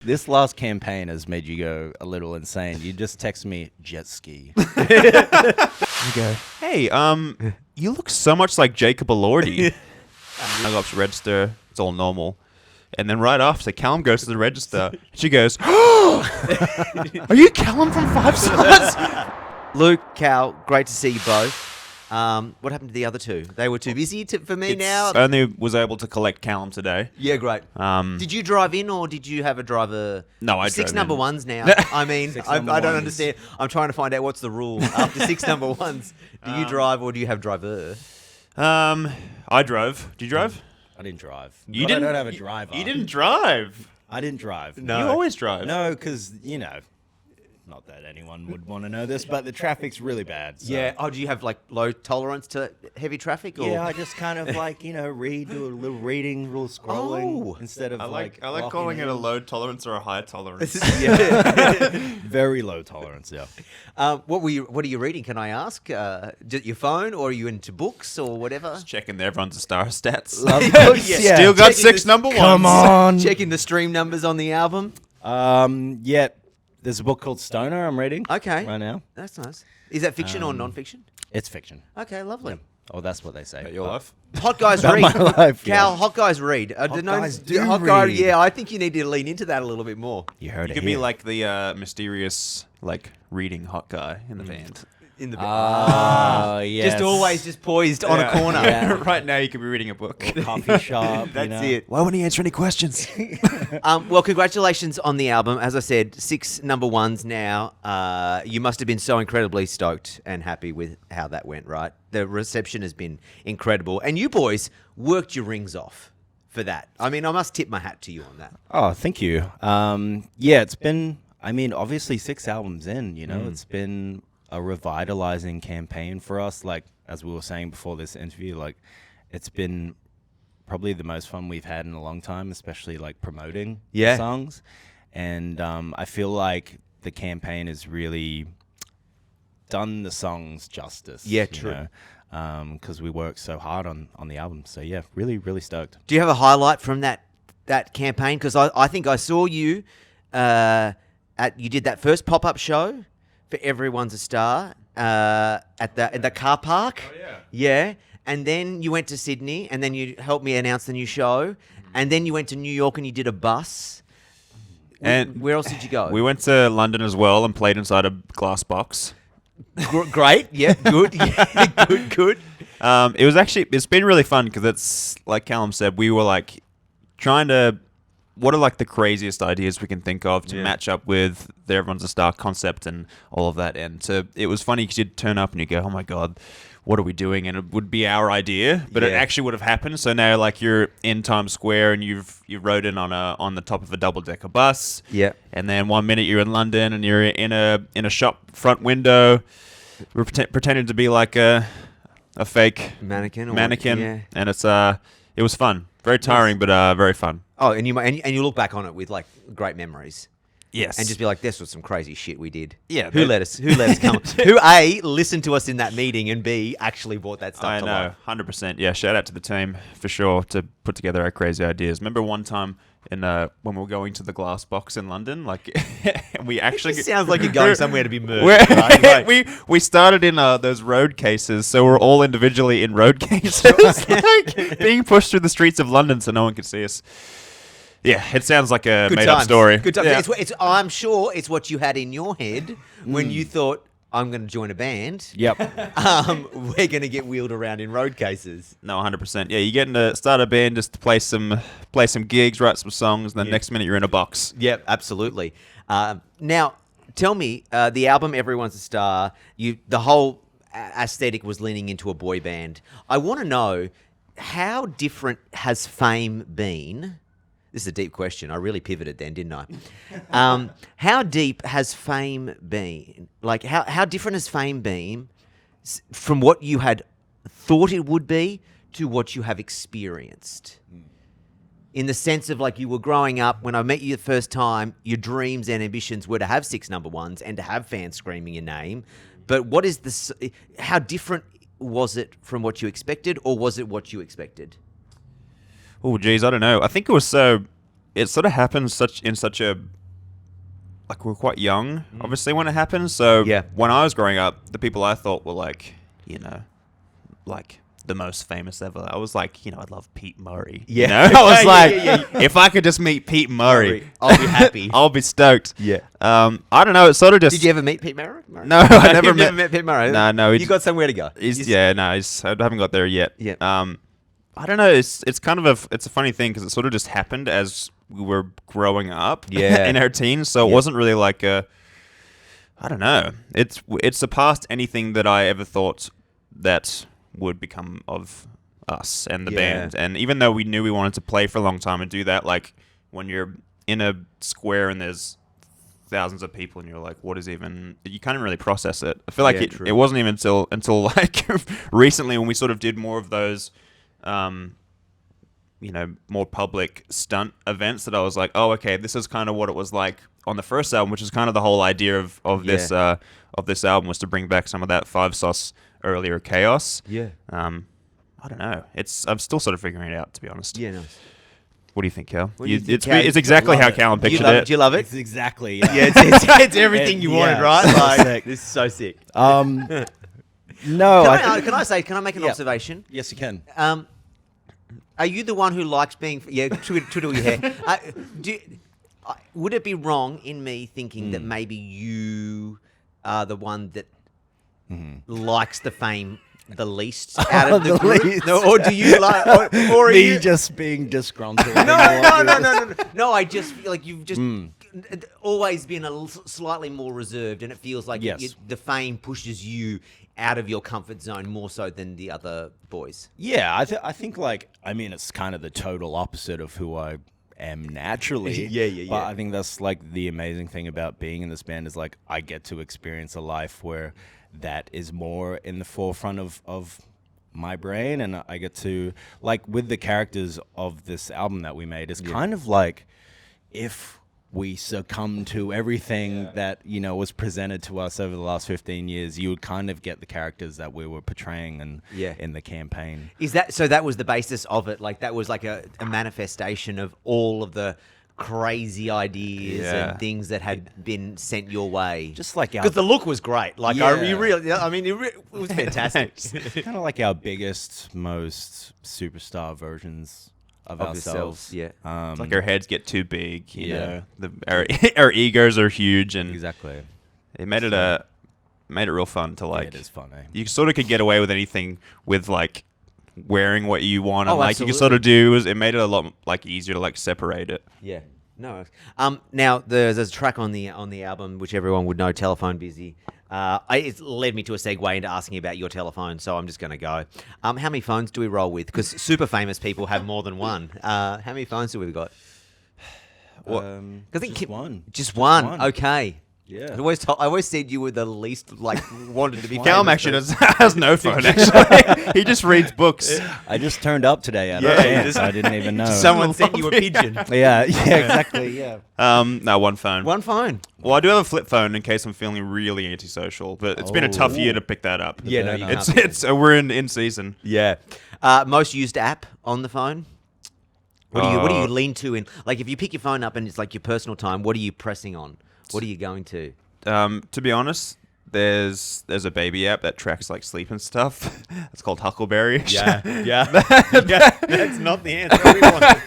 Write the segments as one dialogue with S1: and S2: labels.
S1: This last campaign has made you go a little insane. You just text me jet ski.
S2: You go, hey, you look so much like Jacob Elordi. I go up to register. It's all normal. And then right after, Callum goes to the register. She goes, oh, are you Callum from Five Stars?
S3: Luke, Cal, great to see you both. What happened to the other two? They were too busy for me now?
S2: Only was able to collect Callum today.
S3: Yeah, great. Did you drive in or did you have a driver?
S2: No, I drove
S3: Six
S2: in.
S3: number ones now. I mean, I don't understand. I'm trying to find out what's the rule. After 6 number ones, do you drive or do you have driver?
S2: I drove. Did you drive?
S1: I didn't drive.
S2: You
S1: But
S2: didn't
S1: I don't have a driver.
S2: You didn't drive.
S1: I didn't drive.
S2: You always drive.
S1: No, because, not that anyone would want to know this, but the traffic's really bad. So.
S3: Yeah. Oh, do you have like low tolerance to heavy traffic? Or?
S1: Yeah, I just kind of like, read, do a little reading, a little scrolling instead of
S2: I like
S1: locking
S2: calling it a
S1: in.
S2: low tolerance or a high tolerance.
S1: Very low tolerance, yeah.
S3: What are you reading? Can I ask? Your phone, or are you into books or whatever?
S2: Just checking the Everyone's a Star stats.
S3: Yeah.
S2: Still got
S3: Checking
S2: 6
S3: the-
S2: number ones.
S1: Come on.
S3: Checking the stream numbers on the album.
S1: Yeah. There's a book called Stoner I'm reading
S3: Okay.
S1: right now.
S3: That's nice. Is that fiction or non-fiction?
S1: It's fiction.
S3: Okay, lovely.
S1: Oh, that's what they say.
S2: Your life?
S3: Hot guys
S1: About
S3: read.
S1: my life,
S3: Cal,
S1: yeah.
S3: hot guys read.
S1: guys do
S3: hot guy,
S1: read.
S3: yeah, I think you need to lean into that a little bit more.
S1: You heard
S2: You
S1: it
S2: could
S1: here.
S2: be like the mysterious, reading hot guy in the band.
S3: In the
S1: yes.
S3: just always just poised on a corner.
S1: Yeah.
S2: Right now, you could be reading a book.
S1: Coffee shop.
S3: That's it.
S2: Why wouldn't he answer any questions?
S3: Well, congratulations on the album. As I said, 6 number ones now. You must have been so incredibly stoked and happy with how that went, right? The reception has been incredible. And you boys worked your rings off for that. I mean, I must tip my hat to you on that.
S1: Oh, thank you. Yeah, it's been, obviously 6 albums in, it's been a revitalizing campaign for us. Like, as we were saying before this interview, it's been probably the most fun we've had in a long time, especially promoting the songs. And I feel like the campaign has really done the songs justice.
S3: Yeah, true.
S1: Because we worked so hard on the album. So yeah, really, really stoked.
S3: Do you have a highlight from that campaign? Because I think I saw you you did that first pop-up show for Everyone's a Star at the car park.
S2: Oh, yeah.
S3: Yeah. And then you went to Sydney, and then you helped me announce the new show. And then you went to New York and you did a bus.
S2: And
S3: where else did you go?
S2: we went to London as well and played inside a glass box.
S3: Great. Yeah. Good. Yeah, good.
S2: It's been really fun because it's like Callum said, we were trying to, what are the craziest ideas we can think of to match up with the Everyone's a Star concept and all of that. And it was funny because you'd turn up and you go, oh my God, what are we doing? And it would be our idea, but it actually would have happened. So now you're in Times Square and you rode in on the top of a double-decker bus.
S3: Yeah.
S2: And then 1 minute you're in London and you're in a shop front window, pretending to be a fake
S3: Mannequin. Yeah.
S2: And it was fun. Very tiring, but very fun.
S3: Oh, and you look back on it with great memories.
S2: Yes.
S3: And just be like, this was some crazy shit we did.
S2: Yeah,
S3: Who let us come? Who A, listened to us in that meeting, and B, actually brought that stuff
S2: I
S3: to
S2: know,
S3: life.
S2: 100%. Yeah, shout out to the team for sure to put together our crazy ideas. Remember one time when we were going to the glass box in London, and we actually
S3: It sounds like you're going somewhere to be murdered. Right?
S2: we started in those road cases, so we're all individually in road cases, being pushed through the streets of London so no one could see us. Yeah, it sounds like a made-up story.
S3: Good times.
S2: Yeah.
S3: I'm sure it's what you had in your head when you thought, I'm going to join a band.
S1: Yep.
S3: We're going to get wheeled around in road cases.
S2: No, 100%. Yeah, you get to start a band just to play some gigs, write some songs, and then next minute you're in a box.
S3: Yep, absolutely. Now, tell me, the album Everyone's a Star, the whole aesthetic was leaning into a boy band. I want to know, how different has Fame been? This is a deep question. I really pivoted then, didn't I? How deep has Fame been? How different has Fame been from what you had thought it would be to what you have experienced? In the sense of you were growing up, when I met you the first time, your dreams and ambitions were to have 6 number ones and to have fans screaming your name. But what is this? How different was it from what you expected, or was it what you expected?
S2: Oh, geez, I don't know. I think it was so it sort of happens in such a like we're quite young, obviously, when it happens. So
S3: Yeah.
S2: when I was growing up, the people I thought were like, you know, like the most famous ever. I was like, you know, I'd love Pete Murray.
S3: Yeah.
S2: You know? I was
S3: Yeah,
S2: like, if I could just meet Pete Murray,
S3: I'll be happy.
S2: I'll be stoked.
S3: Yeah.
S2: I don't know. It's sort of just.
S3: Did you ever meet Pete Murray?
S2: No, I never
S3: You've
S2: met.
S3: met Pete Murray.
S2: No.
S3: You got somewhere to go.
S2: I haven't got there yet.
S3: Yeah.
S2: I don't know. It's kind of a funny thing because it sort of just happened as we were growing up.
S3: Yeah.
S2: In our teens, so it wasn't really like a. I don't know. It surpassed anything that I ever thought that would become of us and the band. And even though we knew we wanted to play for a long time and do that, like when you're in a square and there's thousands of people and you're like, what is even? You can't even really process it. I feel like it wasn't even until like recently when we sort of did more of those. You know, more public stunt events that I was like, oh, okay, this is kind of what it was like on the first album, which is kind of the whole idea of this album was to bring back some of that 5 Sauce earlier chaos.
S3: Yeah.
S2: I don't know. I'm still sort of figuring it out, to be honest.
S3: Yeah, nice.
S2: What do you think, Cal?
S3: What do you think,
S2: It's
S3: Cal?
S2: exactly
S1: Love
S2: how
S1: it.
S2: Callum
S3: Do you
S2: pictured
S3: love it?
S2: it.
S3: Do you love it?
S1: It's exactly.
S3: Yeah, it's everything you wanted,
S1: Yeah,
S3: right?
S1: so
S3: Like,
S1: sick.
S3: this is so sick.
S1: No.
S3: Can I make an observation?
S1: Yes, you can.
S3: Are you the one who likes being? Yeah, twiddle your hair. Would it be wrong in me thinking that maybe you are the one that likes the fame the least out of the group?
S1: least.
S3: No, or do you like? Or are
S1: Me
S3: you?
S1: just being disgruntled.
S3: No. No, I just feel like you've just always been slightly more reserved, and it feels like
S1: Yes.
S3: the fame pushes you out of your comfort zone more so than the other boys.
S1: Yeah, I think like it's kind of the total opposite of who I am naturally.
S3: Yeah.
S1: But I think that's like the amazing thing about being in this band is like I get to experience a life where that is more in the forefront of my brain, and I get to like with the characters of this album that we made. It's kind of like if we succumb to everything that was presented to us over the last 15 years, you would kind of get the characters that we were portraying and in the campaign.
S3: Is that so? That was the basis of it. Like that was like a manifestation of all of the crazy ideas and things that had been sent your way.
S1: Just like
S3: because the look was great. Like it was fantastic.
S1: Kind of like our biggest, most superstar versions of ourselves.
S3: Yeah.
S2: It's like our heads get too big. You
S1: Yeah.
S2: know, our egos are huge, and
S1: Exactly.
S2: it made it real fun to like.
S1: It is fun, eh?
S2: You sort of could get away with anything with like wearing what you want, and
S3: Oh,
S2: like you could sort of it made it a lot like easier to like separate it.
S3: Yeah. No. Now there's a track on the album which everyone would know, "Telephone Busy." It led me to a segue into asking about your telephone, so I'm just going to go. How many phones do we roll with? Because super famous people have more than one. How many phones do we got?
S1: I think just one.
S3: Just one.
S1: one.
S3: Okay.
S1: Yeah.
S3: I always said you were the least wanted to be.
S2: Callum
S3: famous,
S2: actually has no phone. Actually, he just reads books.
S1: I just turned up today out of
S3: Yeah,
S1: chance. I didn't even know.
S3: Someone sent you a pigeon.
S1: yeah, exactly. Yeah.
S2: No, one phone.
S3: One phone.
S2: Well, I do have a flip phone in case I'm feeling really antisocial, but it's been a tough year to pick that up.
S3: Yeah, no, you can't.
S2: it's we're in season.
S3: Yeah. Most used app on the phone. What do you lean to in like if you pick your phone up and it's like your personal time? What are you pressing on? What are you going to?
S2: To be honest, there's a baby app that tracks like sleep and stuff. It's called Huckleberry.
S3: Yeah. That's not the answer we wanted.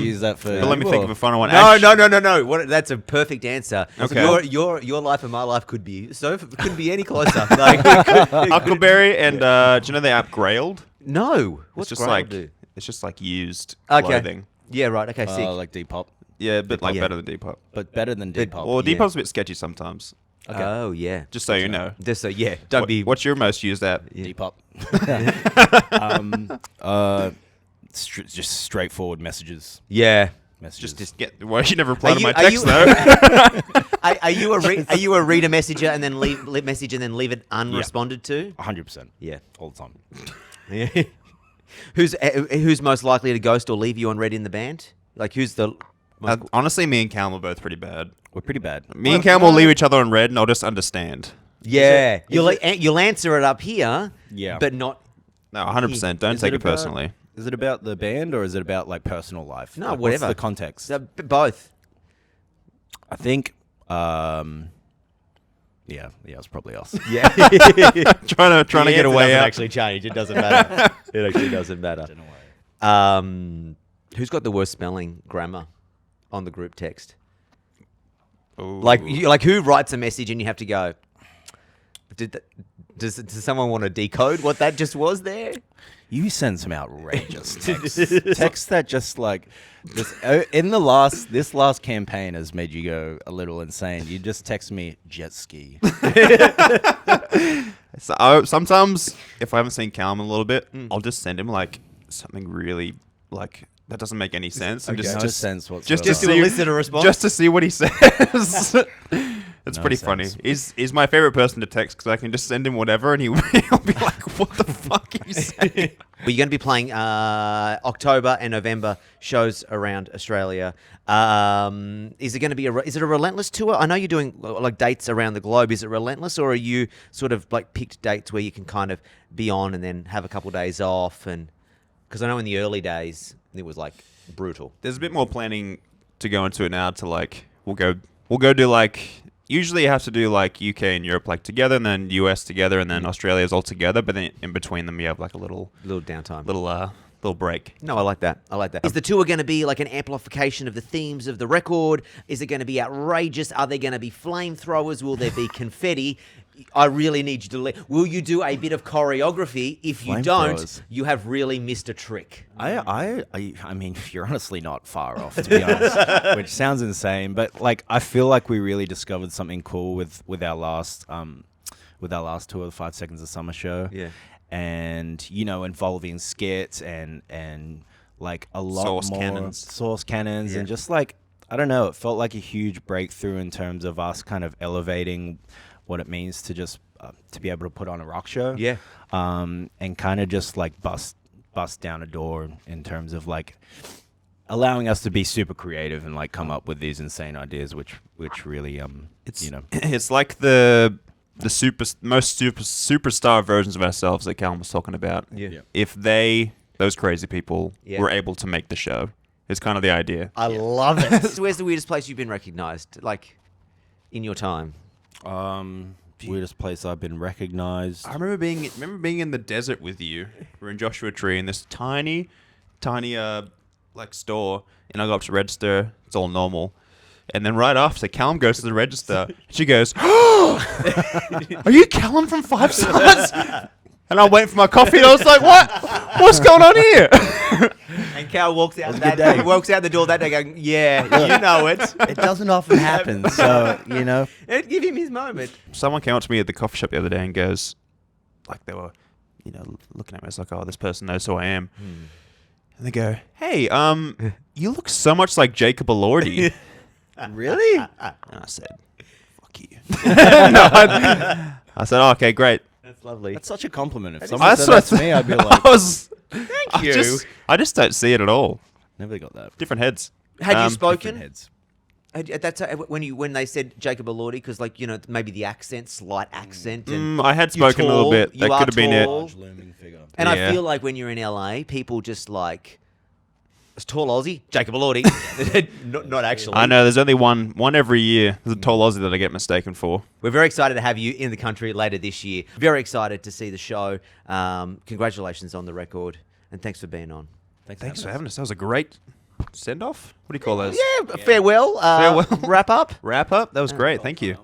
S1: Use that for.
S2: But let me think of a fun one.
S3: No. That's a perfect answer.
S2: Okay.
S3: Your life and my life couldn't be any closer. Like,
S2: Huckleberry and do you know the app Grailed?
S3: no. What's
S2: It's just
S3: Grail
S2: like
S3: do?
S2: it's just like used
S3: Okay.
S2: clothing.
S3: Yeah. Right. Okay. Sick.
S1: like Depop,
S2: Yeah, but like
S3: Yeah.
S2: better than Depop.
S1: but better than Depop.
S2: Well,
S3: Yeah.
S2: Depop's a bit sketchy sometimes.
S1: Okay.
S3: Oh yeah.
S2: Just so you know.
S3: Just so yeah. Don't be.
S2: What's your most used app?
S1: Depop. Just straightforward messages.
S3: Yeah.
S1: Messages.
S2: Just get. Well, you never reply to my
S3: Are
S2: text
S3: you-
S2: though.
S3: Are you a reader messenger and then leave it unresponded to?
S1: 100%.
S3: Yeah.
S1: All the time.
S3: Yeah. Who's most likely to ghost or leave you on read in the band? Like who's the most
S2: Honestly, me and Callum are both pretty bad.
S1: We're pretty bad.
S2: Me and Callum will leave each other on red, and I'll just understand.
S3: You'll answer it up here.
S1: Yeah.
S3: But not.
S2: No, 100%. Don't
S1: Is
S2: take
S1: it
S2: it personally.
S1: Is it about the band or is it about like personal life?
S3: No,
S1: Like,
S3: whatever.
S1: What's the context?
S3: Both.
S1: I think. Yeah, it's probably us.
S3: Yeah.
S2: trying to get away out.
S3: Actually change. It doesn't matter. It actually doesn't matter. Who's got the worst spelling grammar on the group text?
S2: Ooh.
S3: Like who writes a message and you have to go? Does someone want to decode what that just was there?
S1: You send some outrageous text that just like this in this last campaign has made you go a little insane. You just text me jet ski.
S2: So sometimes if I haven't seen Callum in a little bit, I'll just send him like something really like that doesn't make any sense. And
S1: No
S2: just
S1: sense whatsoever.
S2: just to
S3: Just to
S2: see
S3: elicit a response?
S2: just to see what he says. It's
S1: No
S2: pretty
S1: sense.
S2: funny. He's my favorite person to text because I can just send him whatever and he'll be like, "What the fuck are you saying?"
S3: Well, you're going to be playing October and November shows around Australia. Is it going to be is it a relentless tour? I know you're doing like dates around the globe. Is it relentless, or are you sort of like picked dates where you can kind of be on and then have a couple of days off? And because I know in the early days it was like brutal.
S2: There's a bit more planning to go into it now. To like, we'll go do like. Usually you have to do like UK and Europe like together, and then US together, and then Australia's all together. But then in between them, you have like a little
S3: Downtime.
S2: little break.
S3: No, I like that. Is the tour going to be like an amplification of the themes of the record? Is it going to be outrageous? Are there going to be flamethrowers? Will there be confetti? I really need you to will you do a bit of choreography? If you don't,
S1: Flamethrowers.
S3: you have really missed a trick.
S1: I mean, you're honestly not far off, to be honest, which sounds insane. But like, I feel like we really discovered something cool with our last tour, the 5 Seconds of Summer show.
S3: Yeah.
S1: And involving skits and like a lot
S2: Source
S1: more
S2: cannons.
S1: source cannons,
S3: Yeah.
S1: and just like I don't know, it felt like a huge breakthrough in terms of us kind of elevating what it means to just to be able to put on a rock show.
S3: Yeah.
S1: And kind of just like bust down a door in terms of like allowing us to be super creative and like come up with these insane ideas, which really
S2: It's like the superstar versions of ourselves that Callum was talking about.
S3: Yeah.
S2: If those crazy people were able to make the show, it's kind of the idea.
S3: I love it. Where's the weirdest place you've been recognized, like in your time?
S1: Weirdest place I've been recognized.
S2: I remember being in the desert with you. We're in Joshua Tree in this tiny like store, and I go up to register. It's all normal. And then right after, Callum goes to the register. She goes, "Oh, are you Callum from 5 Stars?" And I went for my coffee, and I was like, "What? What's going on here?"
S3: And Cal walks out the door that day going, "Yeah, you know it."
S1: It doesn't often happen, so
S3: It'd give him his moment.
S2: Someone came up to me at the coffee shop the other day and goes, like they were, looking at me. It's like, "Oh, this person knows who I am." And they go, "Hey, you look so much like Jacob Elordi."
S1: Really?
S2: And I said, "Fuck you." No, I said, "Oh, okay, great."
S3: That's lovely.
S1: That's such a compliment. If
S2: That's
S1: someone said
S2: what
S1: that to me, I'd be like,
S2: Thank
S3: you.
S2: I just don't see it at all.
S1: never got that.
S2: Different heads.
S3: Had you
S1: Different
S3: spoken?
S1: heads.
S3: That's when they said Jacob Elordi, because maybe the accent, slight accent, and
S2: I had
S3: you're
S2: spoken a little
S3: tall,
S2: bit.
S3: you
S2: That
S3: are
S2: could have been it.
S3: tall.
S1: Large looming figure.
S3: And
S2: Yeah.
S3: I feel like when you're in LA, people just like it's tall Aussie, Jacob Elordi. not actually.
S2: I know. There's only one every year. There's a tall Aussie that I get mistaken for.
S3: We're very excited to have you in the country later this year. Very excited to see the show. Congratulations on the record, and thanks for being on.
S2: Thanks for having us. That was a great send off. What do you call those?
S3: Yeah, farewell.
S2: Farewell.
S3: Wrap up.
S2: Wrap up. That was great. Thank you.